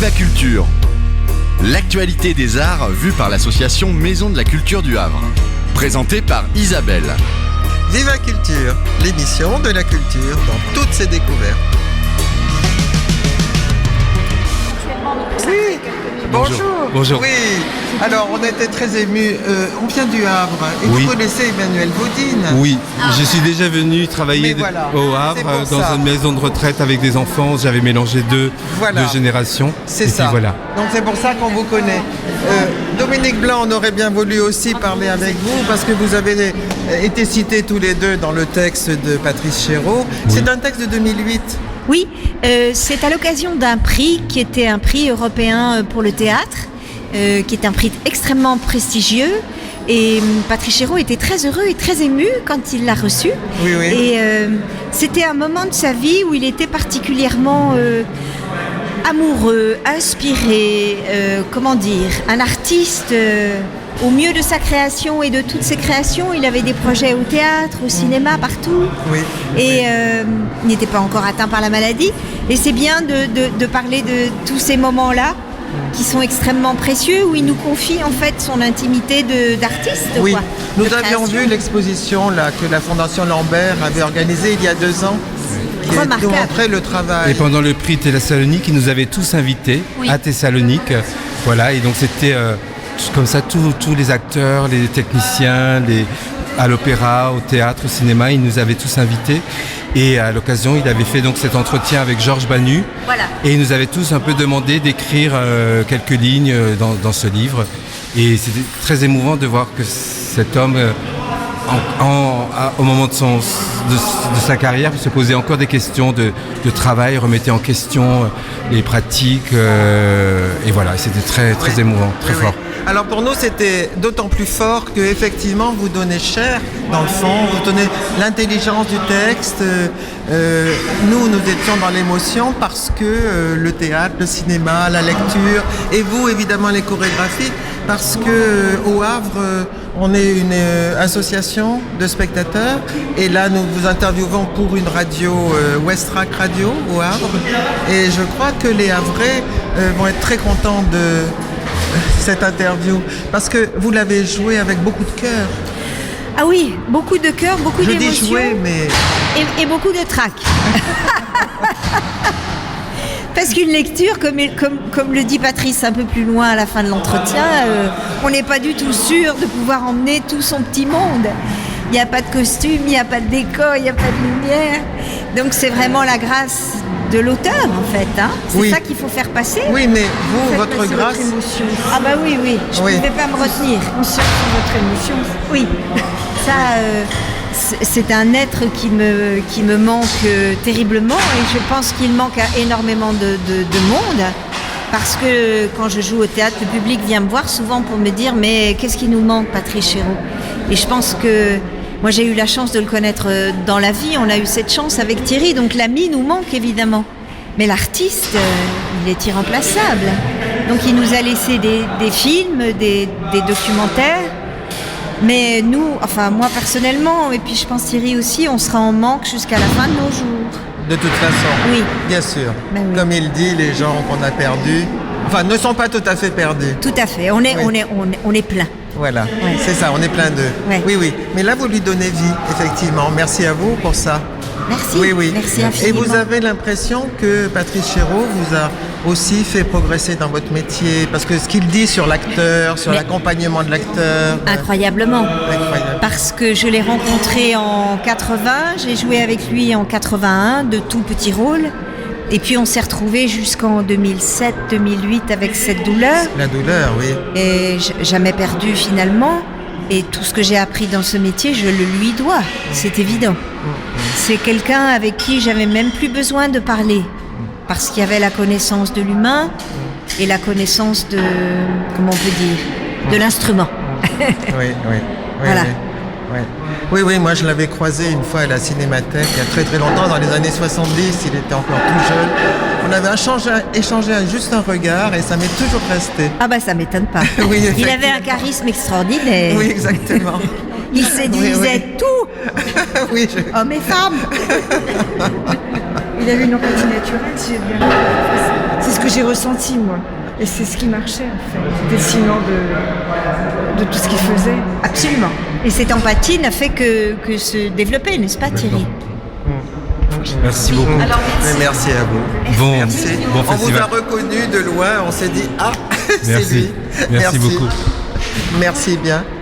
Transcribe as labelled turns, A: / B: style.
A: Viva Culture, l'actualité des arts vue par l'association Maison de la Culture du Havre. Présentée par Isabelle.
B: Viva Culture, l'émission de la culture dans toutes ses découvertes. Oui, bonjour. Oui, alors on était très émus. On vient du Havre et
C: Oui.
B: vous connaissez Emmanuel Vaudine.
C: Oui, je suis déjà venu travailler au Havre dans une maison de retraite avec des enfants. J'avais mélangé deux générations.
B: C'est
C: et
B: ça.
C: Puis voilà.
B: Donc c'est pour ça qu'on vous connaît. Dominique Blanc, on aurait bien voulu aussi parler avec vous parce que vous avez été cités tous les deux dans le texte de Patrice Chéreau.
C: Oui.
B: C'est un texte de 2008.
D: Oui, c'est à l'occasion d'un prix qui était un prix européen pour le théâtre, qui est un prix extrêmement prestigieux. Et Patrice Chéreau était très heureux et très ému quand il l'a reçu.
B: Oui, oui.
D: Et c'était un moment de sa vie où il était particulièrement amoureux, inspiré, un artiste au mieux de sa création et de toutes ses créations. Il avait des projets au théâtre, au cinéma, partout.
B: Oui.
D: Et il n'était pas encore atteint par la maladie. Et c'est bien de parler de tous ces moments-là qui sont extrêmement précieux, où il nous confie en fait son intimité d'artiste.
B: Oui,
D: quoi,
B: nous
D: de
B: avions
D: création.
B: vu l'exposition là, que la Fondation Lambert avait organisée il y a 2 ans, qui
D: Remarquable.
B: montrait le travail.
C: Et pendant le prix Thessalonique, ils nous avaient tous invités à Thessalonique. Voilà, et donc c'était comme ça, tous les acteurs, les techniciens, à l'opéra, au théâtre, au cinéma, ils nous avaient tous invités. Et à l'occasion, il avait fait donc cet entretien avec Georges Banu.
D: Voilà.
C: Et il nous avait tous un peu demandé d'écrire quelques lignes dans ce livre. Et c'était très émouvant de voir que cet homme, au moment de sa carrière, se posait encore des questions de travail, remettait en question les pratiques. Et voilà, c'était très émouvant, très fort.
B: Alors pour nous, c'était d'autant plus fort que effectivement vous donnez chair dans le fond, vous donnez l'intelligence du texte. Nous étions dans l'émotion parce que le théâtre, le cinéma, la lecture, et vous évidemment les chorégraphies, parce que au Havre, on est une association de spectateurs, et là nous vous interviewons pour une radio, Westrack Radio au Havre, et je crois que les Havrais vont être très contents de cette interview, parce que vous l'avez joué avec beaucoup de cœur.
D: Ah oui, beaucoup de cœur, beaucoup
B: Je dis
D: d'émotions.
B: jouer, mais...
D: Et beaucoup de trac. Parce qu'une lecture, comme le dit Patrice un peu plus loin à la fin de l'entretien, on n'est pas du tout sûr de pouvoir emmener tout son petit monde. Il n'y a pas de costume, il n'y a pas de décor, il n'y a pas de lumière. Donc c'est vraiment la grâce de l'auteur en fait. Hein. C'est ça qu'il faut faire passer.
B: Oui, mais vous,
D: Faites
B: votre
D: passer
B: grâce...
D: émotion. Ah bah oui, je ne pouvais pas me retenir. Sur votre émotion. Oui, ça... c'est un être qui me manque terriblement, et je pense qu'il manque à énormément de monde, parce que quand je joue au théâtre, le public vient me voir souvent pour me dire « mais qu'est-ce qui nous manque, Patrice Chéreau ?» Et je pense que moi j'ai eu la chance de le connaître dans la vie, on a eu cette chance avec Thierry, donc l'ami nous manque évidemment. Mais l'artiste, il est irremplaçable. Donc il nous a laissé des films, des documentaires. Mais nous, enfin moi personnellement, et puis je pense Thierry aussi, on sera en manque jusqu'à la fin de nos jours.
B: De toute façon,
D: Oui.
B: Bien sûr.
D: Ben oui.
B: Comme il dit, les gens qu'on a perdus, ne sont pas tout à fait perdus.
D: Tout à fait, on est plein.
B: Voilà,
D: Ouais.
B: c'est ça, on est plein d'eux.
D: Ouais.
B: Oui. Mais là, vous lui donnez vie, effectivement. Merci à vous pour ça.
D: Merci,
B: Oui.
D: merci
B: Et
D: infiniment.
B: vous avez l'impression que Patrice Chéreau vous a aussi fait progresser dans votre métier, parce que ce qu'il dit sur l'acteur, sur l'accompagnement de l'acteur...
D: Incroyablement.
B: Incroyable.
D: Parce que je l'ai rencontré en 80, j'ai joué avec lui en 81, de tout petits rôles. Et puis on s'est retrouvés jusqu'en 2007-2008 avec cette douleur.
B: La douleur, oui.
D: Et jamais perdu finalement. Et tout ce que j'ai appris dans ce métier, je le lui dois. C'est évident. C'est quelqu'un avec qui j'avais même plus besoin de parler. Parce qu'il y avait la connaissance de l'humain et la connaissance de, comment on peut dire, de l'instrument.
B: Oui.
D: Voilà.
B: Oui, moi je l'avais croisé une fois à la Cinémathèque, il y a très très longtemps, dans les années 70, il était encore tout jeune. On avait échangé juste un regard et ça m'est toujours resté.
D: Ah bah ça m'étonne pas.
B: Oui,
D: Il
B: effectivement.
D: avait un charisme extraordinaire.
B: Oui, exactement.
D: Il séduisait tout,
B: Oui,
D: hommes et femmes. Il avait une empathie naturelle, c'est ce
E: ce que j'ai ressenti, moi. Et c'est ce qui marchait, en fait, dessinant de tout ce qu'il faisait.
D: Absolument. Et cette empathie n'a fait que se développer, n'est-ce pas, Thierry?
C: Merci beaucoup.
D: Alors,
B: Merci à vous.
C: Bon,
B: Merci.
C: bon
B: On vous
C: festival.
B: a reconnu de loin, on s'est dit, ah, c'est
C: Merci.
B: lui.
C: Merci beaucoup.
B: Merci bien.